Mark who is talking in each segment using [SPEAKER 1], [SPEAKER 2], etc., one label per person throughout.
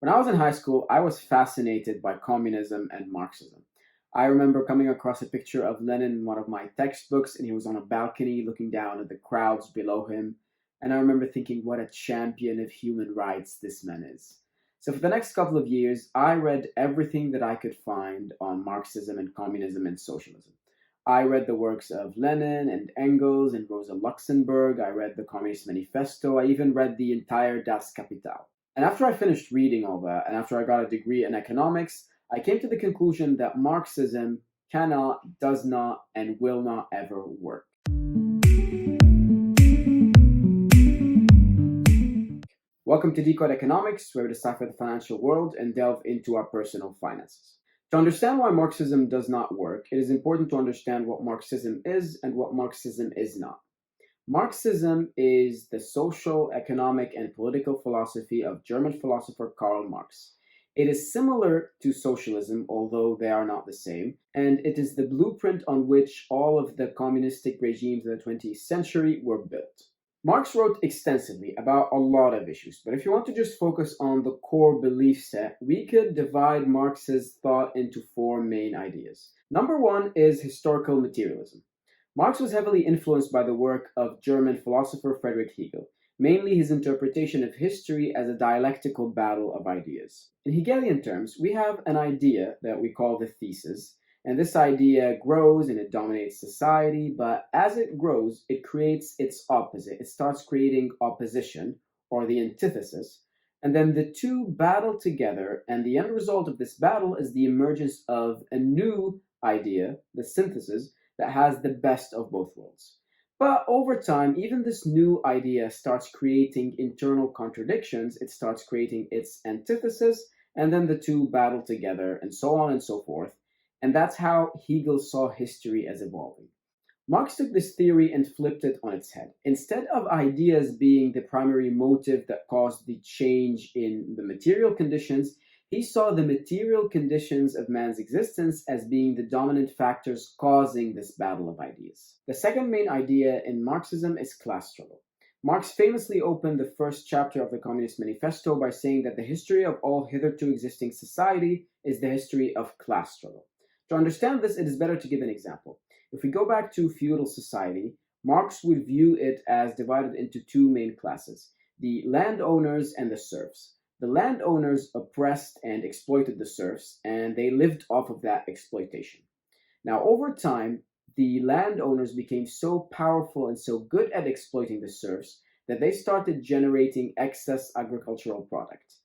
[SPEAKER 1] When I was in high school, I was fascinated by communism and Marxism. I remember coming across a picture of Lenin in one of my textbooks, and he was on a balcony looking down at the crowds below him. And I remember thinking, what a champion of human rights this man is. So, for the next couple of years, I read everything that I could find on Marxism and communism and socialism. I read the works of Lenin and Engels and Rosa Luxemburg. I read the Communist Manifesto. I even read the entire Das Kapital. And after I finished reading all that, and after I got a degree in economics, I came to the conclusion that Marxism cannot, does not, and will not ever work. Welcome to Decode Economics, where we decipher the financial world and delve into our personal finances. To understand why Marxism does not work, it is important to understand what Marxism is and what Marxism is not. Marxism is the social, economic, and political philosophy of German philosopher Karl Marx. It is similar to socialism, although they are not the same, and it is the blueprint on which all of the communistic regimes of the 20th century were built. Marx wrote extensively about a lot of issues, but if you want to just focus on the core belief set, we could divide Marx's thought into four main ideas. Number one is historical materialism. Marx was heavily influenced by the work of German philosopher Friedrich Hegel, mainly his interpretation of history as a dialectical battle of ideas. In Hegelian terms, we have an idea that we call the thesis, and this idea grows and it dominates society, but as it grows, it creates its opposite. It starts creating opposition, or the antithesis, and then the two battle together, and the end result of this battle is the emergence of a new idea, the synthesis, that has the best of both worlds. But over time, even this new idea starts creating internal contradictions, it starts creating its antithesis, and then the two battle together, and so on and so forth. And that's how Hegel saw history as evolving. Marx took this theory and flipped it on its head. Instead of ideas being the primary motive that caused the change in the material conditions, he saw the material conditions of man's existence as being the dominant factors causing this battle of ideas. The second main idea in Marxism is class struggle. Marx famously opened the first chapter of the Communist Manifesto by saying that the history of all hitherto existing society is the history of class struggle. To understand this, it is better to give an example. If we go back to feudal society, Marx would view it as divided into two main classes, the landowners and the serfs. The landowners oppressed and exploited the serfs, and they lived off of that exploitation. Now, over time, the landowners became so powerful and so good at exploiting the serfs that they started generating excess agricultural product.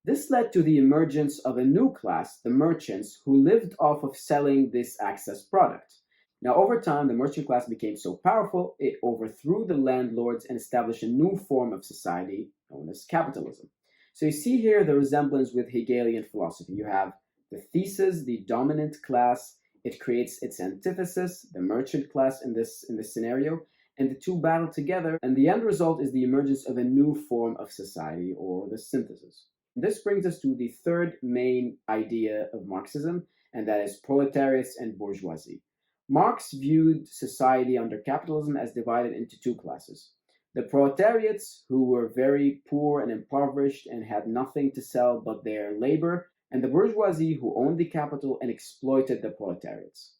[SPEAKER 1] This led to the emergence of a new class, the merchants, who lived off of selling this excess product. Now, over time, the merchant class became so powerful, it overthrew the landlords and established a new form of society known as capitalism. So you see here the resemblance with Hegelian philosophy. You have the thesis, the dominant class. It creates its antithesis, the merchant class in this scenario, and the two battle together, and the end result is the emergence of a new form of society, or the synthesis. This brings us to the third main idea of Marxism, and that is proletariats and bourgeoisie. Marx viewed society under capitalism as divided into two classes. The proletariats, who were very poor and impoverished and had nothing to sell but their labor, and the bourgeoisie, who owned the capital and exploited the proletariats.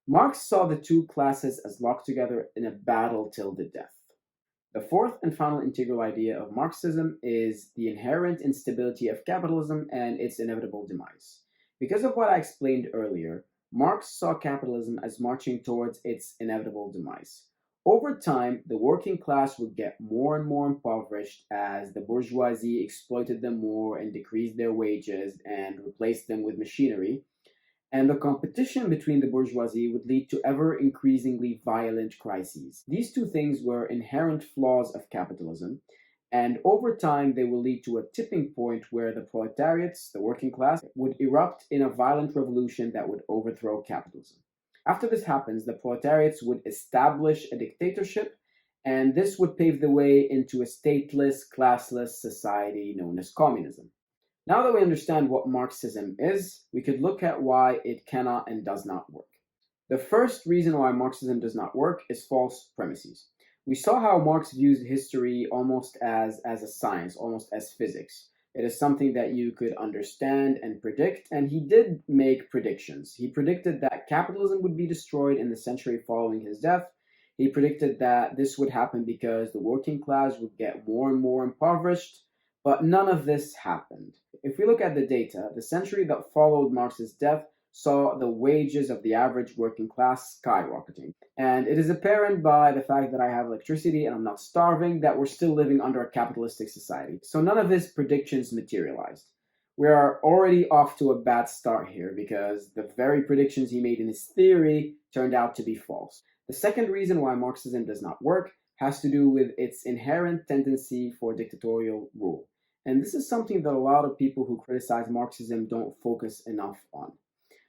[SPEAKER 1] Marx saw the two classes as locked together in a battle till the death. The fourth and final integral idea of Marxism is the inherent instability of capitalism and its inevitable demise. Because of what I explained earlier, Marx saw capitalism as marching towards its inevitable demise. Over time, the working class would get more and more impoverished as the bourgeoisie exploited them more and decreased their wages and replaced them with machinery. And the competition between the bourgeoisie would lead to ever increasingly violent crises. These two things were inherent flaws of capitalism, and over time they will lead to a tipping point where the proletariats, the working class, would erupt in a violent revolution that would overthrow capitalism. After this happens, the proletariats would establish a dictatorship, and this would pave the way into a stateless, classless society known as communism. Now that we understand what Marxism is, we could look at why it cannot and does not work. The first reason why Marxism does not work is false premises. We saw how Marx views history almost as a science, almost as physics. It is something that you could understand and predict, and he did make predictions. He predicted that capitalism would be destroyed in the century following his death. He predicted that this would happen because the working class would get more and more impoverished, but none of this happened. If we look at the data, the century that followed Marx's death saw the wages of the average working class skyrocketing. And it is apparent by the fact that I have electricity and I'm not starving that we're still living under a capitalistic society. So none of his predictions materialized. We are already off to a bad start here because the very predictions he made in his theory turned out to be false. The second reason why Marxism does not work has to do with its inherent tendency for dictatorial rule. And this is something that a lot of people who criticize Marxism don't focus enough on.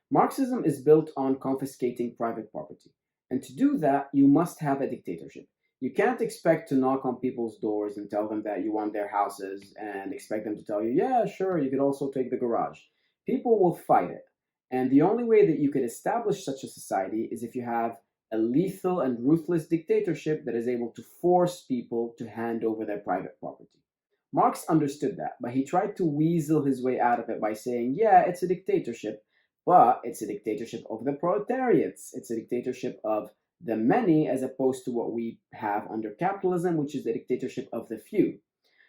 [SPEAKER 1] Marxism is built on confiscating private property. And to do that, you must have a dictatorship. You can't expect to knock on people's doors and tell them that you want their houses and expect them to tell you, yeah, sure, you could also take the garage. People will fight it. And the only way that you could establish such a society is if you have a lethal and ruthless dictatorship that is able to force people to hand over their private property. Marx understood that, but he tried to weasel his way out of it by saying, yeah, it's a dictatorship, but it's a dictatorship of the proletariats. It's a dictatorship of the many as opposed to what we have under capitalism, which is the dictatorship of the few.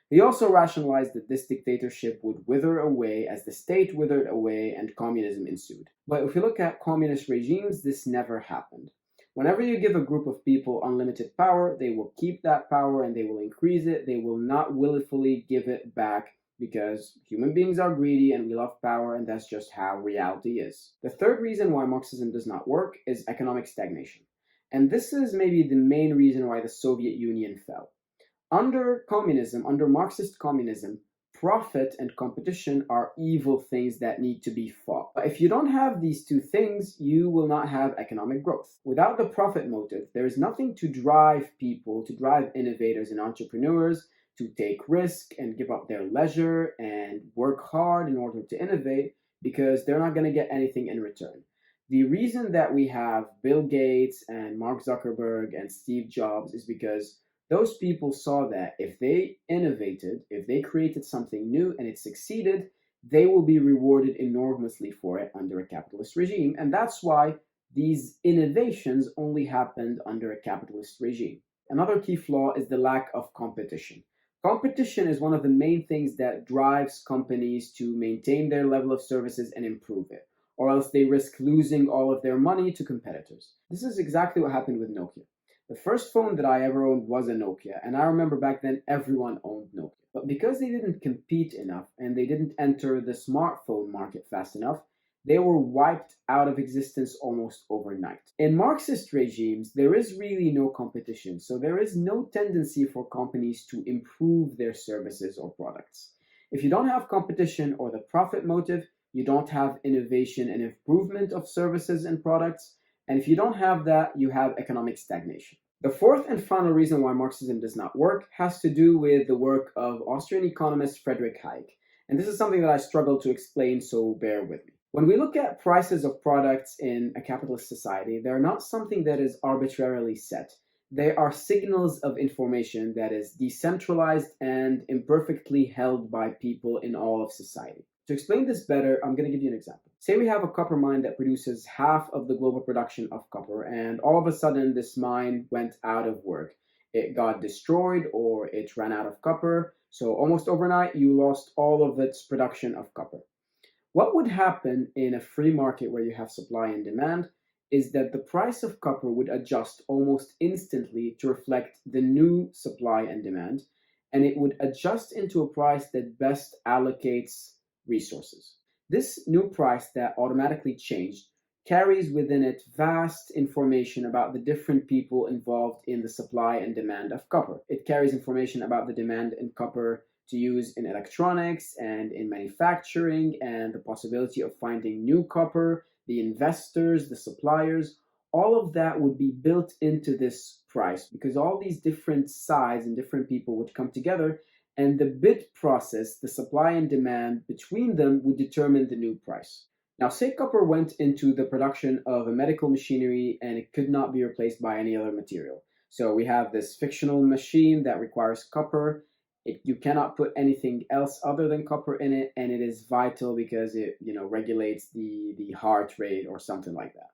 [SPEAKER 1] He also rationalized that this dictatorship would wither away as the state withered away and communism ensued. But if we look at communist regimes, this never happened. Whenever you give a group of people unlimited power, they will keep that power and they will increase it. They will not willfully give it back because human beings are greedy and we love power, and that's just how reality is. The third reason why Marxism does not work is economic stagnation. And this is maybe the main reason why the Soviet Union fell. Under communism, under Marxist communism, profit and competition are evil things that need to be fought. But if you don't have these two things, you will not have economic growth. Without the profit motive, there is nothing to drive people, to drive innovators and entrepreneurs to take risk and give up their leisure and work hard in order to innovate because they're not going to get anything in return. The reason that we have Bill Gates and Mark Zuckerberg and Steve Jobs is because those people saw that if they innovated, if they created something new and it succeeded, they will be rewarded enormously for it under a capitalist regime. And that's why these innovations only happened under a capitalist regime. Another key flaw is the lack of competition. Competition is one of the main things that drives companies to maintain their level of services and improve it, or else they risk losing all of their money to competitors. This is exactly what happened with Nokia. The first phone that I ever owned was a Nokia, and I remember back then everyone owned Nokia. But because they didn't compete enough and they didn't enter the smartphone market fast enough, they were wiped out of existence almost overnight. In Marxist regimes, there is really no competition, so there is no tendency for companies to improve their services or products. If you don't have competition or the profit motive, you don't have innovation and improvement of services and products, and if you don't have that, you have economic stagnation. The fourth and final reason why Marxism does not work has to do with the work of Austrian economist Friedrich Hayek. And this is something that I struggle to explain, so bear with me. When we look at prices of products in a capitalist society, they're not something that is arbitrarily set. They are signals of information that is decentralized and imperfectly held by people in all of society. To explain this better, I'm going to give you an example. Say we have a copper mine that produces half of the global production of copper, and all of a sudden this mine went out of work. It got destroyed or it ran out of copper, so almost overnight you lost all of its production of copper. What would happen in a free market where you have supply and demand is that the price of copper would adjust almost instantly to reflect the new supply and demand, and it would adjust into a price that best allocates resources. This new price that automatically changed carries within it vast information about the different people involved in the supply and demand of copper. It carries information about the demand in copper to use in electronics and in manufacturing, and the possibility of finding new copper, the investors, the suppliers. All of that would be built into this price because all these different sides and different people would come together, and the bid process, the supply and demand between them, would determine the new price. Now, say copper went into the production of a medical machinery and it could not be replaced by any other material. So we have this fictional machine that requires copper. You cannot put anything else other than copper in it, and it is vital because it regulates the heart rate or something like that.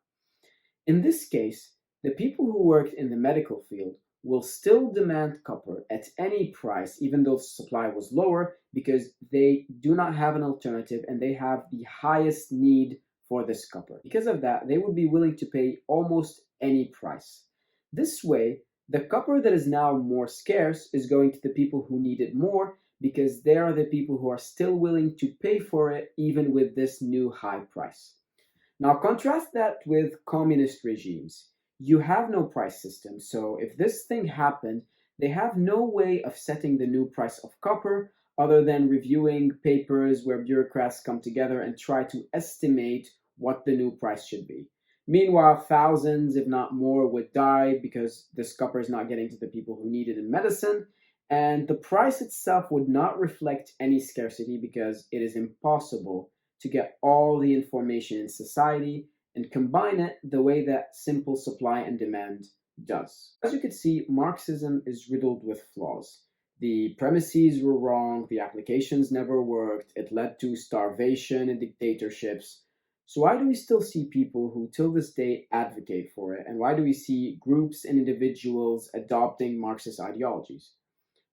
[SPEAKER 1] In this case, the people who worked in the medical field will still demand copper at any price, even though supply was lower, because they do not have an alternative and they have the highest need for this copper. Because of that, they would be willing to pay almost any price. This way, the copper that is now more scarce is going to the people who need it more, because they are the people who are still willing to pay for it even with this new high price. Now contrast that with communist regimes. You have no price system, so if this thing happened, they have no way of setting the new price of copper other than reviewing papers where bureaucrats come together and try to estimate what the new price should be. Meanwhile, thousands, if not more, would die because this copper is not getting to the people who need it in medicine, and the price itself would not reflect any scarcity because it is impossible to get all the information in society and combine it the way that simple supply and demand does. As you can see, Marxism is riddled with flaws. The premises were wrong, the applications never worked, it led to starvation and dictatorships. So why do we still see people who till this day advocate for it, and why do we see groups and individuals adopting Marxist ideologies?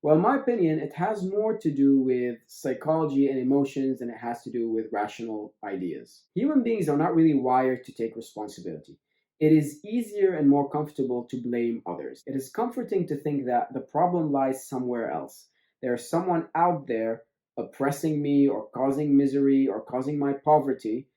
[SPEAKER 1] Well, in my opinion, it has more to do with psychology and emotions than it has to do with rational ideas. Human beings are not really wired to take responsibility. It is easier and more comfortable to blame others. It is comforting to think that the problem lies somewhere else. There is someone out there oppressing me or causing misery or causing my poverty,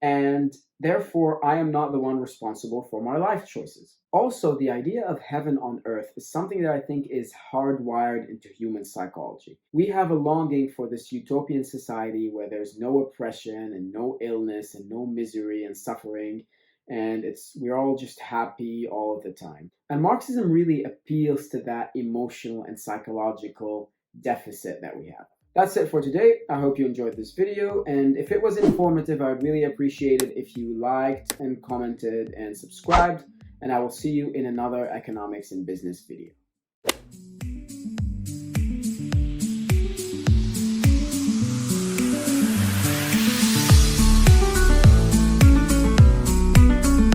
[SPEAKER 1] and therefore I am not the one responsible for my life choices. Also, the idea of heaven on earth is something that I think is hardwired into human psychology. We have a longing for this utopian society where there's no oppression and no illness and no misery and suffering, and we're all just happy all of the time. And Marxism really appeals to that emotional and psychological deficit that we have. That's it for today. I hope you enjoyed this video, and if it was informative, I would really appreciate it if you liked and commented and subscribed, and I will see you in another economics and business video.